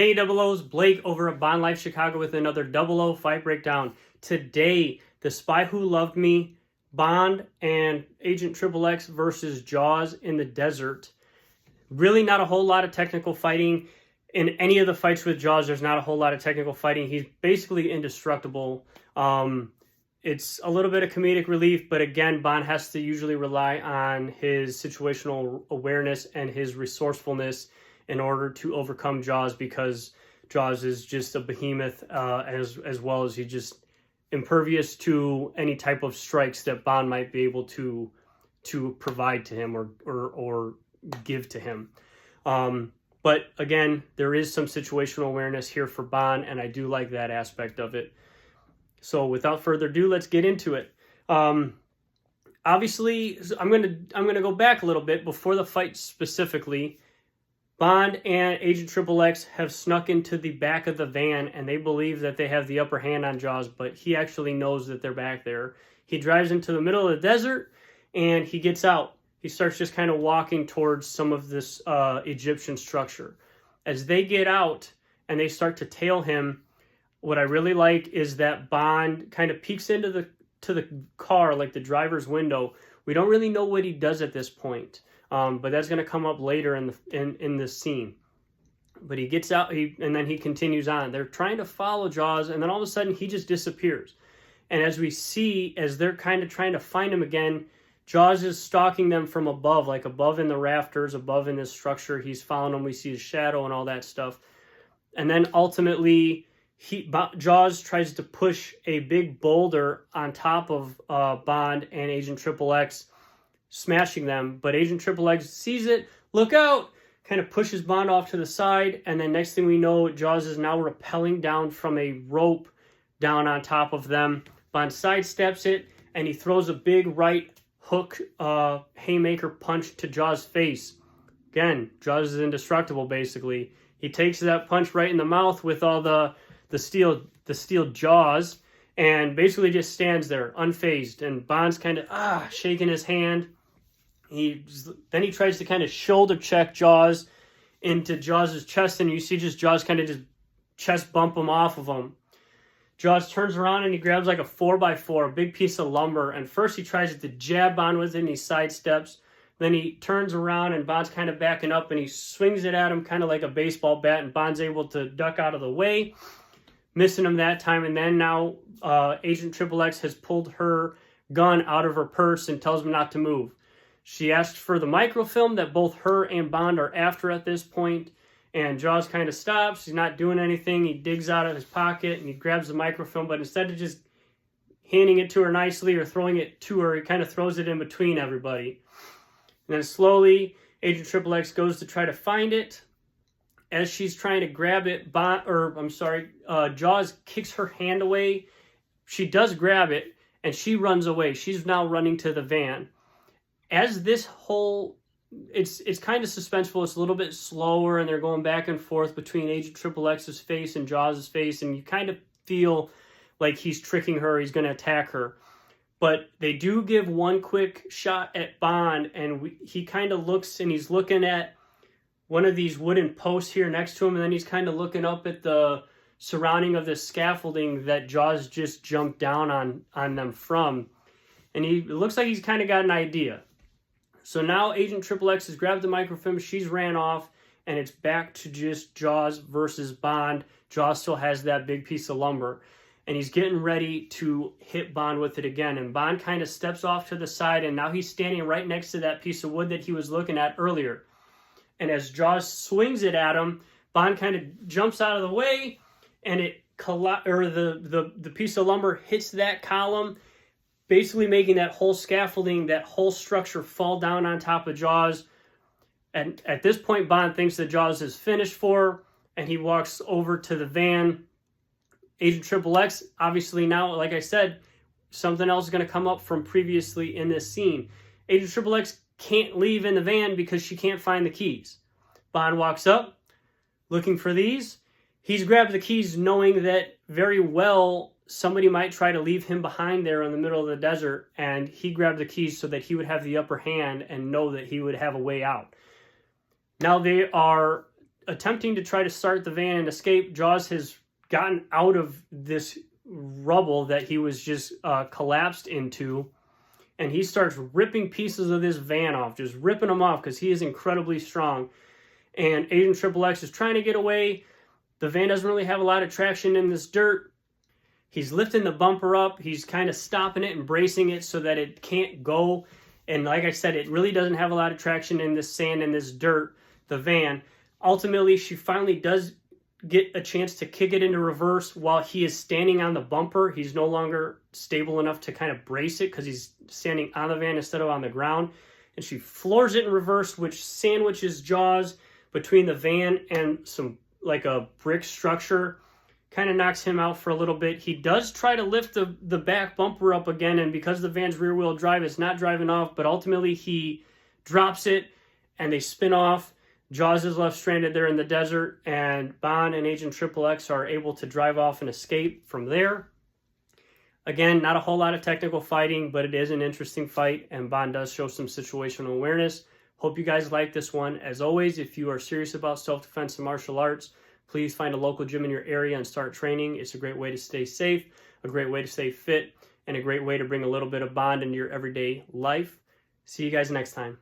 Hey Double O's, Blake over at Bond Life Chicago with another Double O fight breakdown. Today, The Spy Who Loved Me, Bond and Agent XXX versus Jaws in the desert. Really not a whole lot of technical fighting. In any of the fights with Jaws, there's not a whole lot of technical fighting. He's basically indestructible. It's a little bit of comedic relief, but again, Bond has to usually rely on his situational awareness and his resourcefulness in order to overcome Jaws, because Jaws is just a behemoth, as well as he's just impervious to any type of strikes that Bond might be able to provide to him or give to him. But again, there is some situational awareness here for Bond, and I do like that aspect of it. So without further ado, let's get into it. Obviously, I'm gonna go back a little bit before the fight specifically. Bond and Agent XXX have snuck into the back of the van, and they believe that they have the upper hand on Jaws, but he actually knows that they're back there. He drives into the middle of the desert, and he gets out. He starts just kind of walking towards some of this Egyptian structure. As they get out and they start to tail him, what I really like is that Bond kind of peeks into the car, like the driver's window. We don't really know what he does at this point. But that's going to come up later in this scene. But he gets out, and then he continues on. They're trying to follow Jaws, and then all of a sudden he just disappears. And as we see, as they're kind of trying to find him again, Jaws is stalking them from above, like above in the rafters, above in this structure. He's following them. We see his shadow and all that stuff. And then ultimately, Jaws tries to push a big boulder on top of Bond and Agent XXX, smashing them, but Agent XXX sees it, look out, kind of pushes Bond off to the side, and then next thing we know, Jaws is now rappelling down from a rope down on top of them. Bond sidesteps it, and he throws a big right hook haymaker punch to Jaws' face. Again, Jaws is indestructible, basically. He takes that punch right in the mouth with all the steel jaws, and basically just stands there, unfazed, and Bond's kind of shaking his hand. Then he tries to kind of shoulder check Jaws into Jaws' chest, and you see just Jaws kind of just chest bump him off of him. Jaws turns around and he grabs like a 4x4, a big piece of lumber, and first he tries to jab Bond with it, and he sidesteps. Then he turns around and Bond's kind of backing up, and he swings it at him kind of like a baseball bat, and Bond's able to duck out of the way, missing him that time. And then now Agent XXX has pulled her gun out of her purse and tells him not to move. She asks for the microfilm that both her and Bond are after at this point, and Jaws kind of stops. He's not doing anything. He digs out of his pocket and he grabs the microfilm, but instead of just handing it to her nicely or throwing it to her, he kind of throws it in between everybody. And then slowly, Agent XXX goes to try to find it. As she's trying to grab it, Jaws kicks her hand away. She does grab it, and she runs away. She's now running to the van. As this whole, it's kind of suspenseful. It's a little bit slower, and they're going back and forth between Agent XXX's face and Jaws' face, and you kind of feel like he's tricking her. He's going to attack her. But they do give one quick shot at Bond, and he kind of looks, and he's looking at one of these wooden posts here next to him, and then he's kind of looking up at the surrounding of this scaffolding that Jaws just jumped down on them from. And it looks like he's kind of got an idea. So now Agent XXX has grabbed the microfilm, she's ran off, and it's back to just Jaws versus Bond. Jaws still has that big piece of lumber, and he's getting ready to hit Bond with it again. And Bond kind of steps off to the side, and now he's standing right next to that piece of wood that he was looking at earlier. And as Jaws swings it at him, Bond kind of jumps out of the way, and the piece of lumber hits that column, basically making that whole scaffolding, that whole structure fall down on top of Jaws. And at this point, Bond thinks that Jaws is finished for, and he walks over to the van. Agent XXX, obviously now, like I said, something else is going to come up from previously in this scene. Agent XXX can't leave in the van because she can't find the keys. Bond walks up, looking for these. He's grabbed the keys knowing that very well somebody might try to leave him behind there in the middle of the desert, and he grabbed the keys so that he would have the upper hand and know that he would have a way out. Now they are attempting to try to start the van and escape, Jaws has gotten out of this rubble that he was just collapsed into, and he starts ripping pieces of this van off, just ripping them off because he is incredibly strong. And Agent Triple X is trying to get away. The van doesn't really have a lot of traction in this dirt. He's lifting the bumper up. He's kind of stopping it and bracing it so that it can't go. And like I said, it really doesn't have a lot of traction in this sand and this dirt, the van. Ultimately, she finally does get a chance to kick it into reverse while he is standing on the bumper. He's no longer stable enough to kind of brace it because he's standing on the van instead of on the ground. And she floors it in reverse, which sandwiches Jaws between the van and some, like a brick structure. Kind of knocks him out for a little bit. He does try to lift the back bumper up again, and because the van's rear wheel drive, it's not driving off, but ultimately he drops it and they spin off. Jaws is left stranded there in the desert, and Bond and Agent Triple X are able to drive off and escape from there. Again, not a whole lot of technical fighting, but it is an interesting fight, and Bond does show some situational awareness. Hope you guys like this one. As always, if you are serious about self-defense and martial arts, please find a local gym in your area and start training. It's a great way to stay safe, a great way to stay fit, and a great way to bring a little bit of Bond into your everyday life. See you guys next time.